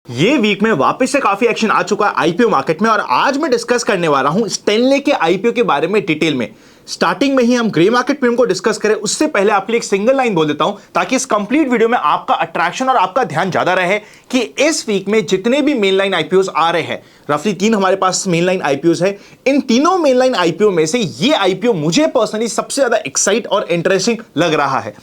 ये वीक में वापस से काफी एक्शन आ चुका है आईपीओ मार्केट में और आज मैं डिस्कस करने वाला हूं स्टेनले के आईपीओ के बारे में डिटेल में। स्टार्टिंग में ही हम ग्रे मार्केट प्रीमियम को डिस्कस करें उससे पहले आपके लिए एक सिंगल लाइन बोल देता हूं ताकि इस कंप्लीट वीडियो में आपका अट्रैक्शन और आपका ध्यान ज्यादा रहे कि इस वीक में जितने भी मेन लाइन आईपीओस आ रहे हैं, रफली 3 हमारे पास मेन लाइन आईपीओस है। इन तीनों मेन लाइन आईपीओ में से ये आईपीओ मुझे पर्सनली सबसे ज्यादा एक्साइट और इंटरेस्टिंग लग रहा है।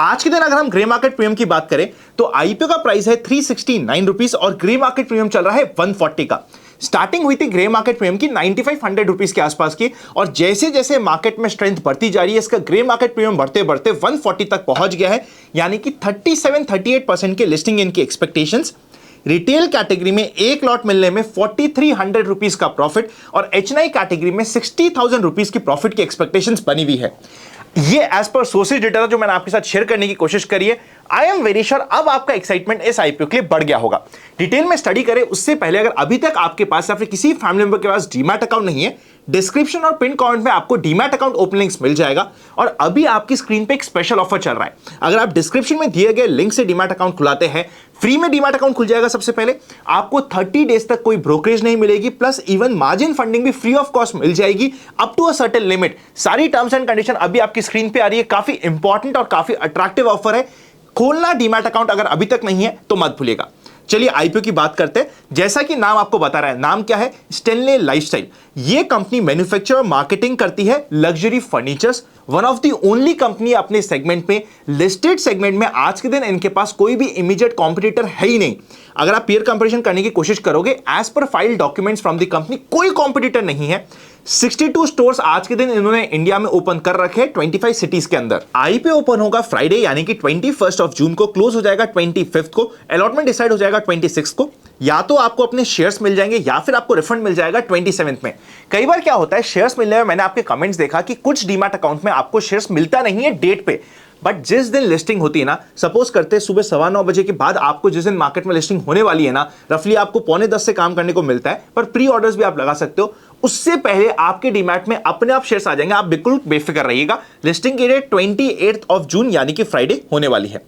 आज के दिन अगर हम ग्रे मार्केट प्रीमियम की बात करें तो आईपीओ का प्राइस है 369 रुपीस और ग्रे मार्केट प्रीमियम चल रहा है 140 का। स्टार्टिंग हुई थी ग्रे मार्केट प्रीमियम की 9500 रुपीस के आसपास की और जैसे जैसे मार्केट में स्ट्रेंथ बढ़ती जा रही है इसका ग्रे मार्केट प्रीमियम बढ़ते बढ़ते 140 तक पहुंच गया है, यानी कि 37-38% के लिस्टिंग इनकी एक्सपेक्टेशंस। रिटेल कैटेगरी में एक लॉट मिलने में 4300 रुपीस का प्रॉफिट और एचएनआई कैटेगरी में 60,000 रुपीस की प्रॉफिट की एक्सपेक्टेशंस बनी हुई है। ये एज पर सोर्सेज डेटा जो मैंने आपके साथ शेयर करने की कोशिश करी है। आई एम वेरी श्योर अब आपका एक्साइटमेंट इस आईपीओ के लिए बढ़ गया होगा। डिटेल में स्टडी करें उससे पहले अगर अभी तक आपके पास या फिर किसी फैमिली मेंबर के पास डीमैट अकाउंट नहीं है, डिस्क्रिप्शन और पिन कमेंट में आपको डीमैट अकाउंट ओपन लिंक्स मिल जाएगा और अभी आपकी स्क्रीन पे एक स्पेशल ऑफर चल रहा है। अगर आप डिस्क्रिप्शन में दिए गए लिंक से डीमैट अकाउंट खुलाते हैं, फ्री में डीमैट अकाउंट खुल जाएगा। सबसे पहले आपको 30 डेज तक कोई ब्रोकरेज नहीं मिलेगी, प्लस इवन मार्जिन फंडिंग भी फ्री ऑफ कॉस्ट मिल जाएगी up to a certain limit. सारी टर्म्स एंड कंडीशन अभी आपकी स्क्रीन पे आ रही है। काफी इंपॉर्टेंट और काफी अट्रैक्टिव ऑफर है। खोलना डीमैट अकाउंट अगर अभी तक नहीं है तो मत भूलिएगा। चलिए आईपीओ की बात करते हैं। जैसा कि नाम आपको बता रहा है, नाम क्या है? Stanley lifestyle. ये कंपनी मैन्युफैक्चर और मार्केटिंग करती है luxury furnitures. One of the only company अपने सेगमेंट में, लिस्टेड सेगमेंट में आज के दिन इनके पास कोई भी इमीडिएट कॉम्पिटिटर है ही नहीं। अगर आप पीयर कंपैरिजन करने की कोशिश करोगे, as per file documents from the company कोई कॉम्पिटिटर नहीं है। 62 स्टोर्स आज के दिन इन्होंने इंडिया में ओपन कर रखे हैं 25 सिटीज के अंदर। आईपीओ ओपन होगा फ्राइडे यानी कि 21 जून को, क्लोज हो जाएगा 25 को, अलॉटमेंट डिसाइड हो जाएगा 26 को। या तो आपको अपने शेयर्स मिल जाएंगे या फिर आपको रिफंड मिल जाएगा 27 में। कई बार क्या होता है, शेयर्स मिलने में मैंने आपके कमेंट्स देखा कि कुछ डीमैट अकाउंट में आपको शेयर्स मिलता नहीं है डेट पे, बट जिस दिन लिस्टिंग होती है ना, सपोज करते सुबह 9:15 बजे के बाद आपको जिस दिन मार्केट में लिस्टिंग होने वाली है ना, रफली आपको 9:45 से काम करने को मिलता है, पर प्री ऑर्डर्स भी आप लगा सकते हो। उससे पहले आपके डीमैट में अपने आप शेयर्स आ जाएंगे। आप बिल्कुल बेफिक्र रहिएगा। लिस्टिंग की डेट 28 जून यानी कि फ्राइडे होने वाली है।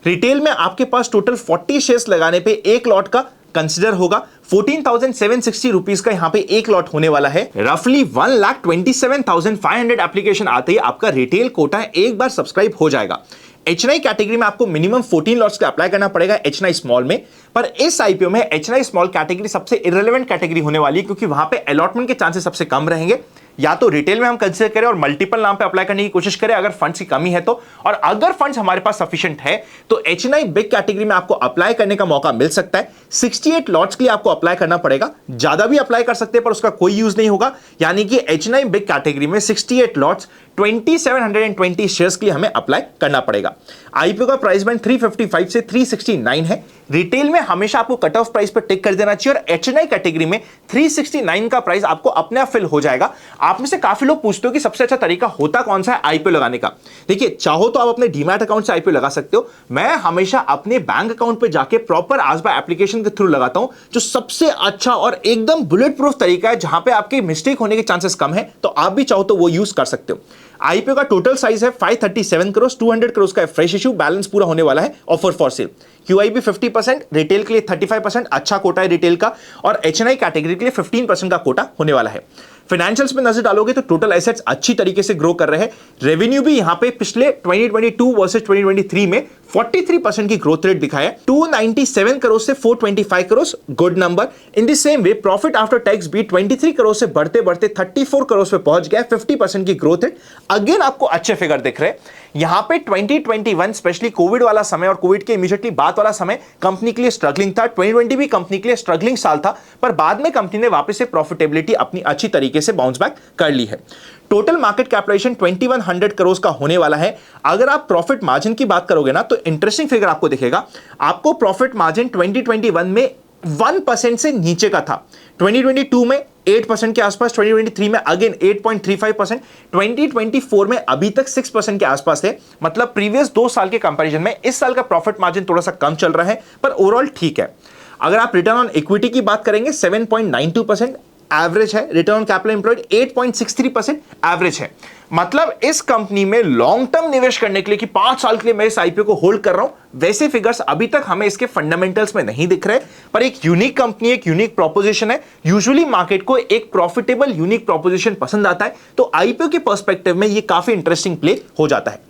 रिटेल में आपके पास टोटल 40 शेयर्स लगाने पे एक लॉट का कंसिडर होगा। 14,760 रुपीस का यहां पे एक लॉट होने वाला है। रफली 1,27,500 एप्लीकेशन आते ही आपका रिटेल कोटा एक बार सब्सक्राइब हो जाएगा। एचएनआई कैटेगरी में आपको मिनिमम 14 लॉट्स का अप्लाई करना पड़ेगा एचएनआई स्मॉल में, पर इस आईपीओ में एचएनआई स्मॉल कैटेगरी सबसे इररिलेवेंट कैटेगरी होने वाली है क्योंकि वहां पे अलॉटमेंट के चांसेस सबसे कम रहेंगे। या तो रिटेल में हम कंसीडर करें और मल्टीपल नाम पे अप्लाई करने की कोशिश करें अगर फंड्स की कमी है तो, और अगर फंड्स हमारे पास सफिशिएंट है तो एचएनआई बिग कैटेगरी में आपको अप्लाई करने का मौका मिल सकता है। 68 लॉट्स के लिए आपको अप्लाई करना पड़ेगा। ज्यादा भी अप्लाई कर सकते हैं पर उसका कोई यूज नहीं होगा, यानी कि एचएनआई बिग कैटेगरी में 68 लॉट्स 2720 शेयर्स के लिए हमें अप्लाई करना पड़ेगा। आईपीओ का प्राइस बैंड 355 से 369 है। रिटेल में हमेशा आपको कट ऑफ प्राइस पर टिक कर देना चाहिए और एचएनआई कैटेगरी में 369 का प्राइस आपको अपने आप फिल हो जाएगा। आप में से काफी लोग पूछते हो कि सबसे अच्छा तरीका होता कौन सा है आईपीओ लगाने का। देखिए, चाहो तो आप अपने डीमैट अकाउंट से आईपीओ लगा सकते हो। मैं हमेशा अपने बैंक अकाउंट पे जाके प्रॉपर आसबा एप्लीकेशन के थ्रू लगाता हूं, जो सबसे अच्छा और एकदम बुलेट प्रूफ तरीका है, जहां पे आपके मिस्टेक होने के चांसेस कम है। तो आप भी चाहो तो वो यूज कर सकते हो। आईपीओ का टोटल साइज है 537 करोड़। 200 करोड़ का फ्रेश इशू, बैलेंस पूरा होने वाला है offer for sale. QIB 50%, retail के लिए 35%, अच्छा कोटा है रिटेल का, और एचएनआई कैटेगरी के लिए 15% का कोटा होने वाला है। फाइनेंशियल्स में नजर डालोगे तो टोटल एसेट्स अच्छी तरीके से ग्रो कर रहे हैं। रेवेन्यू भी यहां पे पिछले 2022 वर्सेस 2023 में 43% की ग्रोथ रेट दिखाया है। 297 करोड़ से 425 crore, good number. In the same way profit after tax भी 23 करोड़ से बढ़ते बढ़ते 34 करोड़ पे पहुंच गया, 50% की ग्रोथ रेट। अगेन आपको अच्छे फिगर दिख रहे हैं। यहां पे 2021 स्पेशली कोविड वाला समय और कोविड के इमीडिएटली बाद वाला समय कंपनी के लिए स्ट्रगलिंग था। 2020 भी कंपनी के लिए स्ट्रगलिंग साल था, पर बाद में कंपनी ने वापस से प्रॉफिटेबिलिटी अपनी अच्छी तरीके से बाउंस बैक कर ली है। टोटल मार्केट कैपिटलाइजेशन 2100 करोड़ का होने वाला है। अगर आप प्रॉफिट मार्जिन की बात करोगे ना तो इंटरेस्टिंग फिगर आपको दिखेगा। आपको प्रॉफिट मार्जिन 2021 में 1% से नीचे का था, 2022 में 8% के आसपास, 2023 में अगेन 8.35%, 2024 में अभी तक 6% के आसपास है। मतलब प्रीवियस 2 साल के कंपैरिजन में इस साल का प्रॉफिट मार्जिन थोड़ा सा कम चल रहा है, पर ओवरऑल ठीक है। अगर आप रिटर्न ऑन इक्विटी की बात करेंगे 7.92%, एवरेज है, return on capital employed 8.63% average है। मतलब इस कंपनी में लॉन्ग टर्म निवेश करने के लिए कि 5 साल के लिए मैं इस आईपीओ को होल्ड कर रहा हूं, वैसे फिगर्स अभी तक हमें इसके फंडामेंटल्स में नहीं दिख रहे। पर एक यूनिक कंपनी, एक यूनिक प्रोपोजिशन है। यूजुअली मार्केट को एक प्रॉफिटेबल यूनिक प्रोपोजिशन पसंद आता है, तो आईपीओ के पर्सपेक्टिव में ये काफी इंटरेस्टिंग प्ले हो जाता है।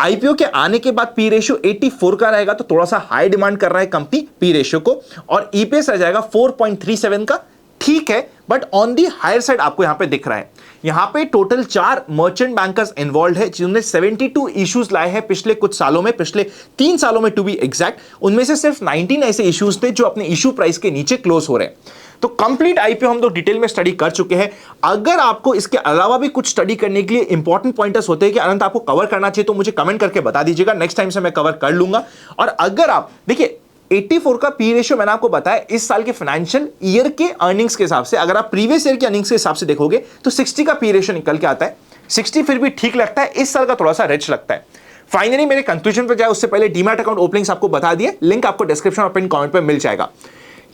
आईपीओ के आने के बाद पी रेशियो 84 का रहेगा, तो थोड़ा सा हाई डिमांड कर रहा है कंपनी पी रेशियो को, और ईपीएस रह जाएगा 4.37 का। ठीक है, but on the higher side आपको यहां पे दिख रहा है। यहां पे टोटल 4 मर्चेंट बैंकर्स इन्वॉल्व है, जिन्होंने 72 इश्यूज लाए हैं पिछले कुछ सालों में, पिछले 3 सालों में टू बी एग्जैक्ट। उनमें से सिर्फ 19 ऐसे इश्यूज थे जो अपने इश्यू प्राइस के नीचे क्लोज हो रहे हैं। तो कंप्लीट आईपीओ हम लोग डिटेल में स्टडी कर चुके हैं। अगर आपको इसके अलावा भी कुछ स्टडी करने के लिए इंपॉर्टेंट पॉइंटर्स होते हैं कि अनंत आपको कवर करना चाहिए, तो मुझे कमेंट करके बता दीजिएगा, नेक्स्ट टाइम से मैं कवर कर लूंगा। और अगर आप देखिए 84 का पी रेशियो मैंने आपको बताया इस साल के फाइनेंशियल ईयर के अर्निंग्स के हिसाब से, अगर आप प्रीवियस ईयर के अर्निंग्स के हिसाब से देखोगे तो 60 का पी रेशियो निकल के आता है। 60 फिर भी ठीक लगता है, इस साल का थोड़ा सा रिच लगता है। फाइनली मेरे कंक्लूजन पर जाए उससे पहले डीमैट अकाउंट ओपनिंग्स आपको बता दिए, लिंक आपको डिस्क्रिप्शन और पिन कमेंट पे मिल जाएगा।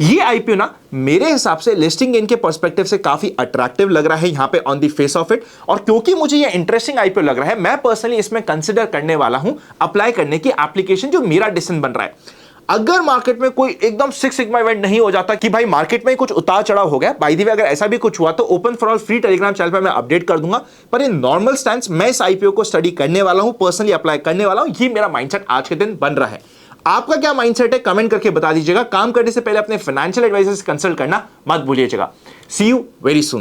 ये आईपीओ ना मेरे हिसाब से लिस्टिंग गेन के पर्सपेक्टिव से काफी अट्रैक्टिव लग रहा है यहां पे on the face of it, और क्योंकि मुझे ये इंटरेस्टिंग आईपीओ लग रहा है, मैं पर्सनली इसमें कंसिडर करने वाला हूं अप्लाई करने की एप्लीकेशन, जो मेरा डिसीजन बन रहा है। अगर मार्केट में कोई एकदम सिक्स सिग्मा इवेंट नहीं हो जाता कि भाई मार्केट में कुछ उतार चढ़ाव हो गया, बाय द वे अगर ऐसा भी कुछ हुआ तो open for all free Telegram channel पर मैं अपडेट कर दूंगा। पर इन नॉर्मल स्टैंड्स मैं इस आईपीओ को स्टडी करने वाला हूं, पर्सनली अप्लाई करने वाला हूं, ये मेरा माइंडसेट आज के दिन बन रहा है। आपका क्या माइंडसेट है कमेंट करके बता दीजिएगा। काम करने से पहले अपने फाइनेंशियल एडवाइजर से कंसल्ट करना मत भूलिएगा। सी यू वेरी सून।